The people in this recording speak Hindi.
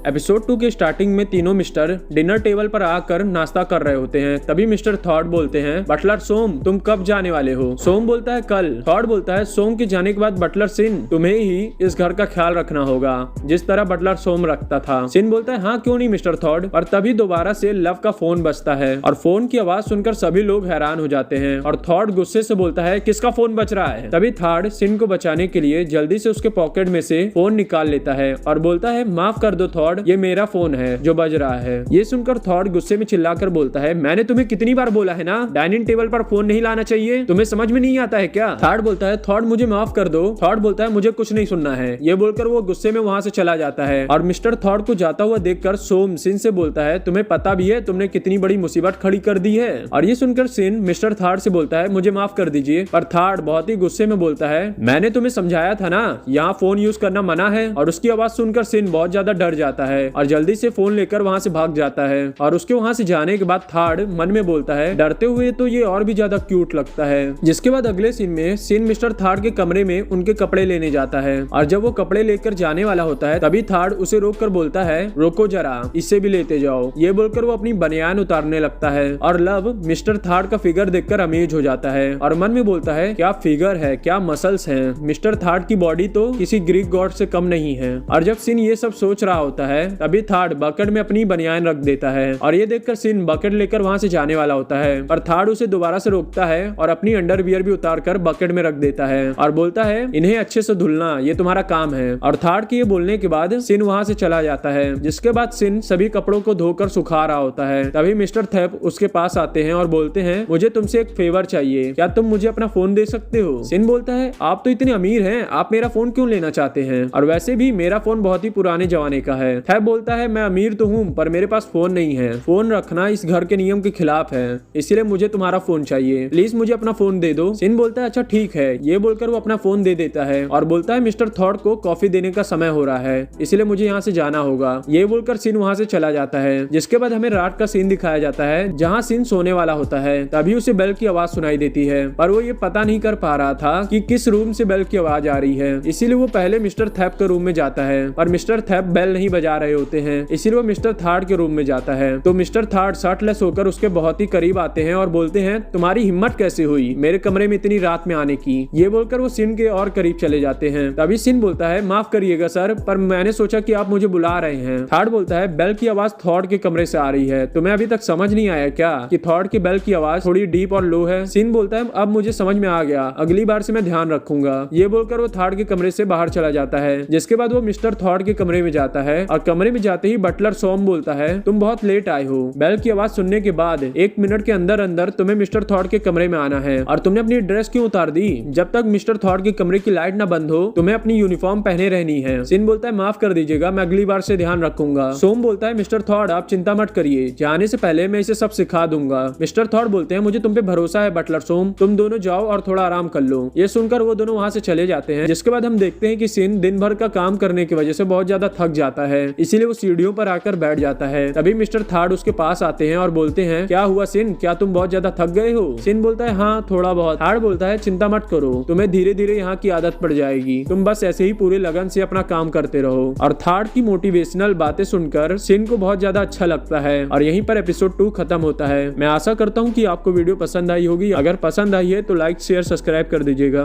एपिसोड 2 के स्टार्टिंग में तीनों मिस्टर डिनर टेबल पर आकर नाश्ता कर रहे होते हैं। तभी मिस्टर थॉड बोलते हैं, बटलर सोम तुम कब जाने वाले हो? सोम बोलता है कल। थॉड बोलता है सोम के जाने के बाद बटलर सिन तुम्हें ही इस घर का ख्याल रखना होगा जिस तरह बटलर सोम रखता था। सिन बोलता है हाँ क्यों नहीं मिस्टर थॉड। और तभी दोबारा से लव का फोन बजता है और फोन की आवाज सुनकर सभी लोग हैरान हो जाते हैं और थॉड गुस्से से बोलता है किसका फोन बज रहा है। तभी थॉड सिन को बचाने के लिए जल्दी से उसके पॉकेट में से फोन निकाल लेता है और बोलता है माफ कर दो थॉड, ये मेरा फोन है जो बज रहा है। ये सुनकर थॉड गुस्से में चिल्लाकर बोलता है मैंने तुम्हें कितनी बार बोला है ना डाइनिंग टेबल पर फोन नहीं लाना चाहिए, तुम्हें समझ में नहीं आता है क्या? थॉड बोलता है थॉड मुझे माफ कर दो। थॉड बोलता है मुझे कुछ नहीं सुनना है। ये बोलकर वो गुस्से में वहां से चला जाता है और मिस्टर थॉड को जाता हुआ देखकर सोम सिन से बोलता है तुम्हें पता भी है तुमने कितनी बड़ी मुसीबत खड़ी कर दी है। और ये सुनकर सिन मिस्टर थॉड से बोलता है मुझे माफ कर दीजिए। पर थॉड बहुत ही गुस्से में बोलता है मैंने तुम्हें समझाया था ना यहाँ फोन यूज करना मना है। और उसकी आवाज सुनकर सिन बहुत ज्यादा डर जाता है और जल्दी से फोन लेकर वहां से भाग जाता है। और उसके वहां से जाने के बाद थॉड मन में बोलता है डरते हुए तो ये और भी ज्यादा क्यूट लगता है। जिसके बाद अगले सीन में सिन मिस्टर थॉड के कमरे में उनके कपड़े लेने जाता है और जब वो कपड़े लेकर जाने वाला होता है तभी थॉड उसे रोक कर बोलता है रोको जरा, इससे भी लेते जाओ। ये बोलकर वो अपनी बनियान उतारने लगता है और लव मिस्टर थॉड का फिगर देखकर अमेज हो जाता है और मन में बोलता है क्या फिगर है, क्या मसल्स हैं। मिस्टर थॉड की बॉडी तो किसी ग्रीक गॉड से कम नहीं है। और जब सिन ये सब सोच रहा होता है तभी थॉड बकेट में अपनी बनियान रख देता है और ये देखकर सिन बकेट लेकर वहां से जाने वाला होता है पर थॉड उसे दोबारा से रोकता है और अपनी अंडरवियर भी उतार कर बकेट में रख देता है और बोलता है इन्हें अच्छे से धुलना ये तुम्हारा काम है। और थॉड के ये बोलने के बाद सिन वहां से चला जाता है। जिसके बाद सिन सभी कपड़ों को धोकर सुखा रहा होता है। तभी मिस्टर थेप उसके पास आते हैं और बोलते हैं मुझे तुमसे एक फेवर चाहिए, क्या तुम मुझे अपना फोन दे सकते हो? सिन बोलता है आप तो इतने अमीर हैं, आप मेरा फोन क्यों लेना चाहते हैं? और वैसे भी मेरा फोन बहुत ही पुराने जमाने का है। थेप बोलता है मैं अमीर तो हूँ पर मेरे पास फोन नहीं है, फोन रखना इस घर के नियम के खिलाफ है, इसलिए मुझे तुम्हारा फोन चाहिए, प्लीज मुझे अपना फोन दे दो। सिन बोलता है अच्छा ठीक है। ये बोलकर वो अपना फोन दे देता है और बोलता है मिस्टर थॉड को कॉफी देने का समय हो रहा है इसलिए मुझे यहाँ से जाना होगा। ये बोलकर सिन वहाँ से चला जाता है। जिसके बाद हमें रात का सीन दिखाया जाता है जहाँ सिन सोने वाला होता है। तभी उसे बेल की आवाज सुनाई देती है पर वो ये पता नहीं कर पा रहा था कि किस रूम से बेल की आवाज आ रही है, इसीलिए वो पहले मिस्टर थेप के रूम में जाता है पर मिस्टर थेप बेल नहीं बजा रहे होते हैं, इसीलिए वो मिस्टर थॉड के रूम में जाता है। तो मिस्टर थॉड शर्टलेस होकर उसके बहुत ही करीब आते हैं और बोलते हैं तुम्हारी हिम्मत कैसे हुई मेरे कमरे में इतनी रात में आने की। ये बोलकर वो सिन के और करीब चले जाते हैं। तभी सिन बोलता है माफ करिएगा सर पर मैंने सोचा कि आप मुझे बुला रहे हैं। थॉड बोलता है बेल की आवाज थॉड के कमरे से आ रही है, तुम्हें अभी तक समझ नहीं आया क्या कि थॉड की बेल की आवाज थोड़ी डीप और लो है? सिन बोलता है अब मुझे समझ में आ गया, अगली बार से मैं ध्यान रखूंगा। ये बोलकर वो थॉड के कमरे से बाहर चला जाता है। जिसके बाद वो मिस्टर थॉड के कमरे में जाता है और कमरे में जाते ही बटलर सोम बोलता है तुम बहुत लेट आए हो। बेल की आवाज सुनने के बाद 1 मिनट के अंदर अंदर तुम्हें मिस्टर थॉड के कमरे में आना है और तुमने अपनी ड्रेस क्यों उतार दी? जब तक मिस्टर थॉड के कमरे की लाइट ना बंद हो तुम्हें अपनी यूनिफॉर्म पहने रहनी है। सिन बोलता है माफ कर दीजिएगा, मैं अगली बार से ध्यान रखूंगा। सोम बोलता है मिस्टर थॉड आप चिंता मत करिए, जाने से पहले मैं इसे सब सिखा दूंगा। मिस्टर थॉड बोलते हैं मुझे तुम पे भरोसा है बटलर सोम, तुम दोनों जाओ और थोड़ा आराम कर लो। ये सुनकर वो दोनों वहाँ से चले जाते हैं। जिसके बाद हम देखते हैं कि सिन दिन भर का काम करने की वजह से बहुत ज्यादा थक जाता है, इसीलिए वो सीढ़ियों पर आकर बैठ जाता है। तभी मिस्टर थॉड उसके पास आते हैं और बोलते हैं क्या हुआ सिन, क्या तुम बहुत ज्यादा थक गए हो? सिन बोलता है हाँ थोड़ा बहुत। थॉड बोलता है चिंता मत करो, तुम्हें धीरे धीरे यहाँ की आदत पड़ जाएगी, तुम बस ऐसे ही पूरे लगन से अपना काम करते रहो। और थॉड की मोटिवेशनल बातें सुनकर सिन को बहुत ज्यादा अच्छा लगता है और यहीं पर एपिसोड 2 खत्म होता है। मैं आशा करता हूँ कि आपको वीडियो पसंद आई होगी। अगर पसंद आई है तो लाइक शेयर सब्सक्राइब कर दीजिएगा।